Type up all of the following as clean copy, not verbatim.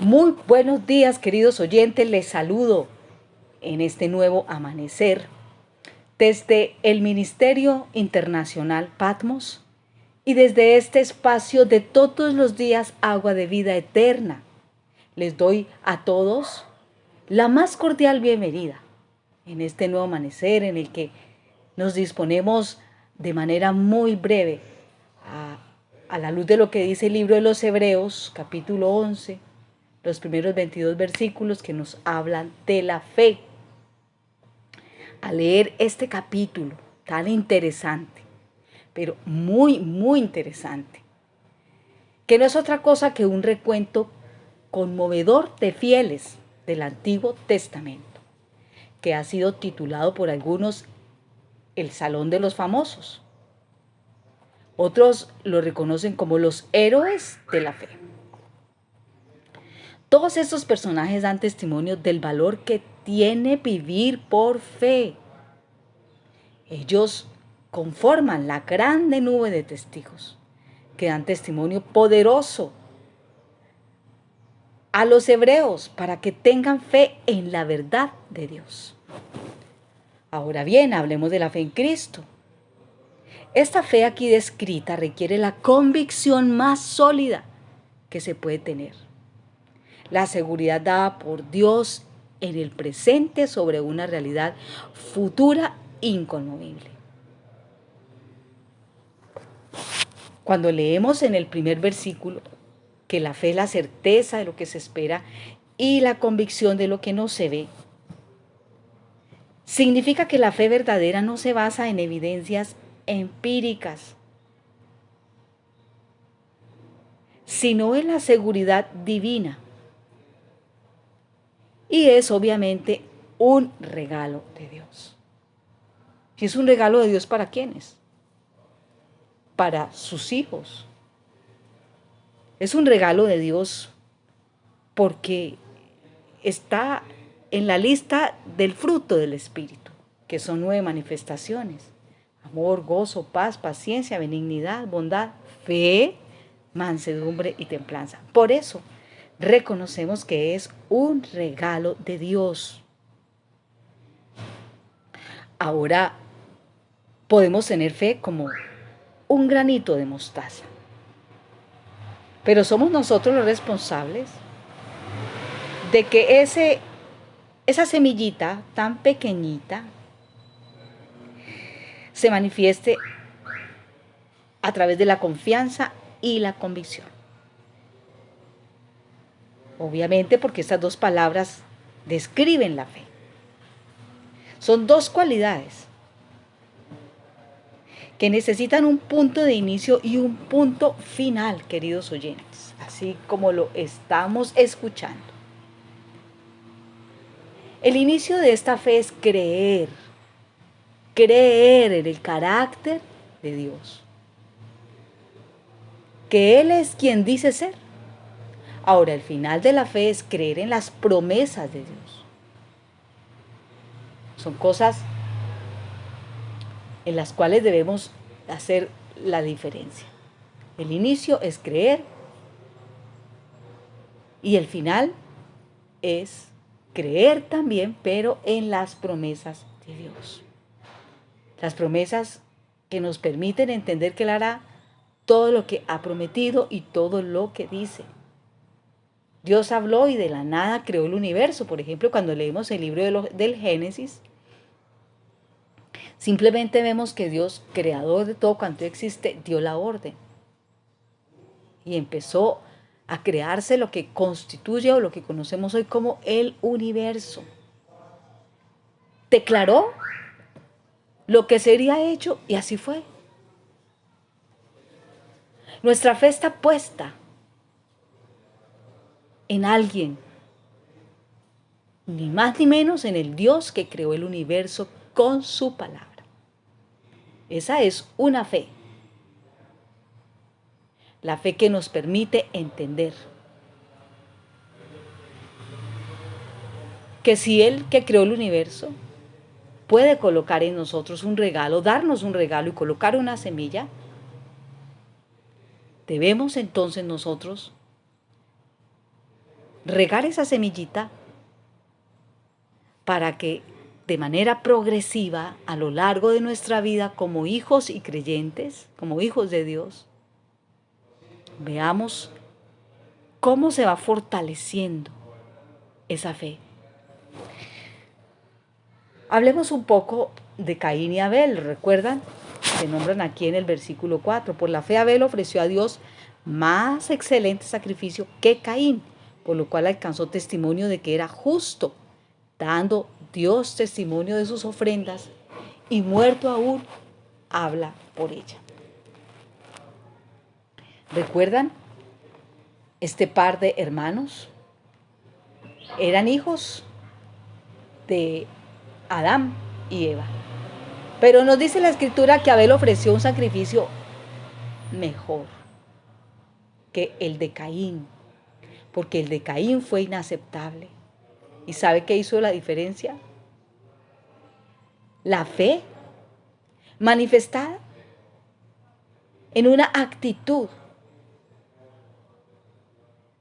Muy buenos días, queridos oyentes, les saludo en este nuevo amanecer desde el Ministerio Internacional Patmos y desde este espacio de todos los días Agua de Vida Eterna. Les doy a todos la más cordial bienvenida en este nuevo amanecer en el que nos disponemos de manera muy breve a la luz de lo que dice el libro de los Hebreos, capítulo 11, los primeros 22 versículos que nos hablan de la fe. A leer este capítulo tan interesante, pero muy interesante, que no es otra cosa que un recuento conmovedor de fieles del Antiguo Testamento, que ha sido titulado por algunos el Salón de los Famosos. Otros lo reconocen como los héroes de la fe. Todos estos personajes dan testimonio del valor que tiene vivir por fe. Ellos conforman la grande nube de testigos que dan testimonio poderoso a los hebreos para que tengan fe en la verdad de Dios. Ahora bien, hablemos de la fe en Cristo. Esta fe aquí descrita requiere la convicción más sólida que se puede tener. La seguridad dada por Dios en el presente sobre una realidad futura inconmovible. Cuando leemos en el primer versículo que la fe es la certeza de lo que se espera y la convicción de lo que no se ve, significa que la fe verdadera no se basa en evidencias empíricas, sino en la seguridad divina. Y es obviamente un regalo de Dios. ¿Y es un regalo de Dios para quiénes? Para sus hijos. Es un regalo de Dios porque está en la lista del fruto del Espíritu, que son 9 manifestaciones: amor, gozo, paz, paciencia, benignidad, bondad, fe, mansedumbre y templanza. Por eso reconocemos que es un regalo de Dios. Ahora podemos tener fe como un granito de mostaza, pero somos nosotros los responsables de que esa semillita tan pequeñita se manifieste a través de la confianza y la convicción. Obviamente porque estas dos palabras describen la fe. Son dos cualidades que necesitan un punto de inicio y un punto final, queridos oyentes, así como lo estamos escuchando. El inicio de esta fe es creer en el carácter de Dios, que Él es quien dice ser. Ahora, el final de la fe es creer en las promesas de Dios. Son cosas en las cuales debemos hacer la diferencia. El inicio es creer y el final es creer también, pero en las promesas de Dios. Las promesas que nos permiten entender que Él hará todo lo que ha prometido y todo lo que dice. Dios habló y de la nada creó el universo. Por ejemplo, cuando leemos el libro del Génesis, simplemente vemos que Dios, creador de todo cuanto existe, dio la orden. Y empezó a crearse lo que constituye o lo que conocemos hoy como el universo. Declaró lo que sería hecho y así fue. Nuestra fe está puesta en alguien, ni más ni menos en el Dios que creó el universo con su palabra. Esa es una fe. La fe que nos permite entender que si Él que creó el universo puede colocar en nosotros un regalo, darnos un regalo y colocar una semilla, debemos entonces nosotros regar esa semillita para que de manera progresiva a lo largo de nuestra vida como hijos y creyentes, como hijos de Dios, veamos cómo se va fortaleciendo esa fe. Hablemos un poco de Caín y Abel, ¿recuerdan? Se nombran aquí en el versículo 4. Por la fe Abel ofreció a Dios más excelente sacrificio que Caín, por lo cual alcanzó testimonio de que era justo, dando Dios testimonio de sus ofrendas, y muerto aún habla por ella. ¿Recuerdan este par de hermanos? Eran hijos de Adán y Eva. Pero nos dice la escritura que Abel ofreció un sacrificio mejor que el de Caín, porque el de Caín fue inaceptable. ¿Y sabe qué hizo la diferencia? La fe manifestada en una actitud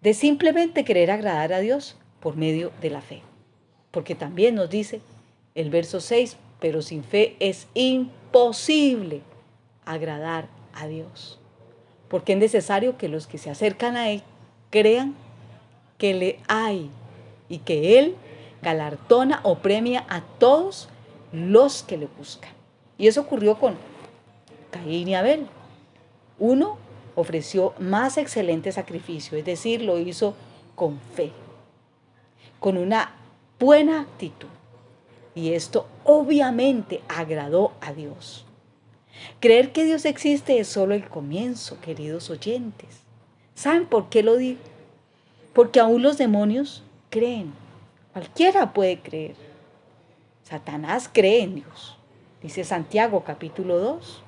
de simplemente querer agradar a Dios por medio de la fe. Porque también nos dice el verso 6, pero sin fe es imposible agradar a Dios. Porque es necesario que los que se acercan a Él crean que le hay y que Él galardona o premia a todos los que le buscan. Y eso ocurrió con Caín y Abel. Uno ofreció más excelente sacrificio, es decir, lo hizo con fe, con una buena actitud. Y esto obviamente agradó a Dios. Creer que Dios existe es solo el comienzo, queridos oyentes. ¿Saben por qué lo digo? Porque aún los demonios creen. Cualquiera puede creer. Satanás cree en Dios. Dice Santiago capítulo 2.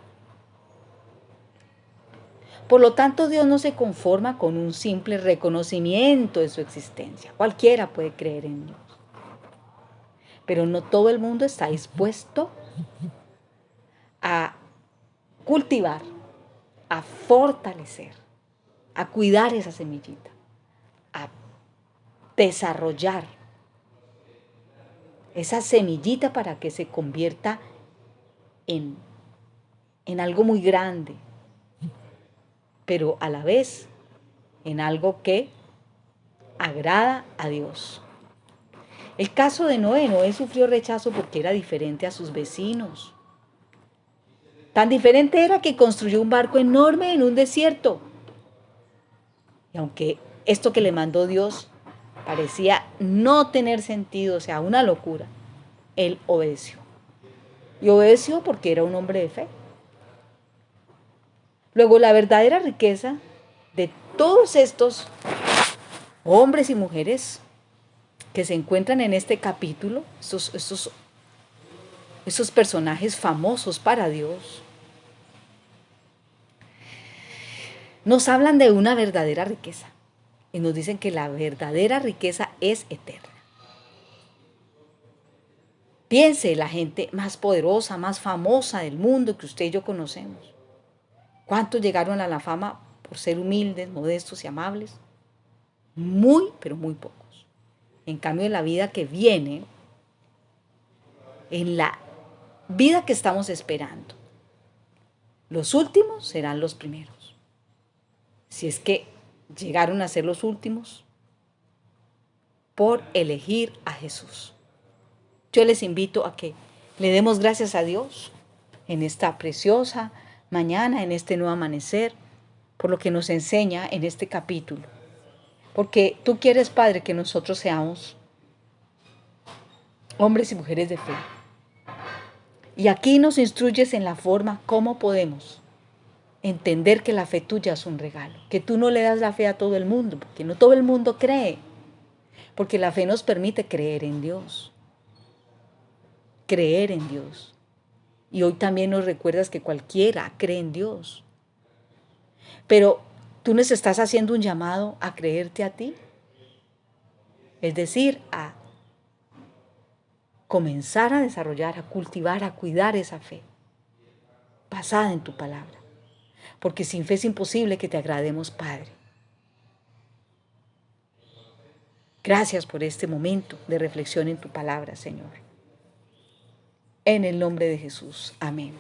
Por lo tanto, Dios no se conforma con un simple reconocimiento de su existencia. Cualquiera puede creer en Dios. Pero no todo el mundo está dispuesto a cultivar, a fortalecer, a cuidar esa semillita, a desarrollar esa semillita para que se convierta en algo muy grande, pero a la vez en algo que agrada a Dios. El caso de Noé. Noé sufrió rechazo porque era diferente a sus vecinos. Tan diferente era que construyó un barco enorme en un desierto. Y aunque esto que le mandó Dios parecía no tener sentido, o sea, una locura, él obedeció. Y obedeció porque era un hombre de fe. Luego, la verdadera riqueza de todos estos hombres y mujeres que se encuentran en este capítulo, estos personajes famosos para Dios, nos hablan de una verdadera riqueza y nos dicen que la verdadera riqueza es eterna. Piense la gente más poderosa, más famosa del mundo que usted y yo conocemos. ¿Cuántos llegaron a la fama por ser humildes, modestos y amables? Muy, pero muy pocos. En cambio, en la vida que viene, en la vida que estamos esperando, los últimos serán los primeros. Si es que llegaron a ser los últimos por elegir a Jesús. Yo les invito a que le demos gracias a Dios en esta preciosa mañana, en este nuevo amanecer, por lo que nos enseña en este capítulo. Porque tú quieres, Padre, que nosotros seamos hombres y mujeres de fe. Y aquí nos instruyes en la forma cómo podemos entender que la fe tuya es un regalo, que tú no le das la fe a todo el mundo, porque no todo el mundo cree, porque la fe nos permite creer en Dios, creer en Dios. Y hoy también nos recuerdas que cualquiera cree en Dios, pero tú nos estás haciendo un llamado a creerte a ti, es decir, a comenzar a desarrollar, a cultivar, a cuidar esa fe basada en tu palabra. Porque sin fe es imposible que te agrademos, Padre. Gracias por este momento de reflexión en tu palabra, Señor. En el nombre de Jesús. Amén.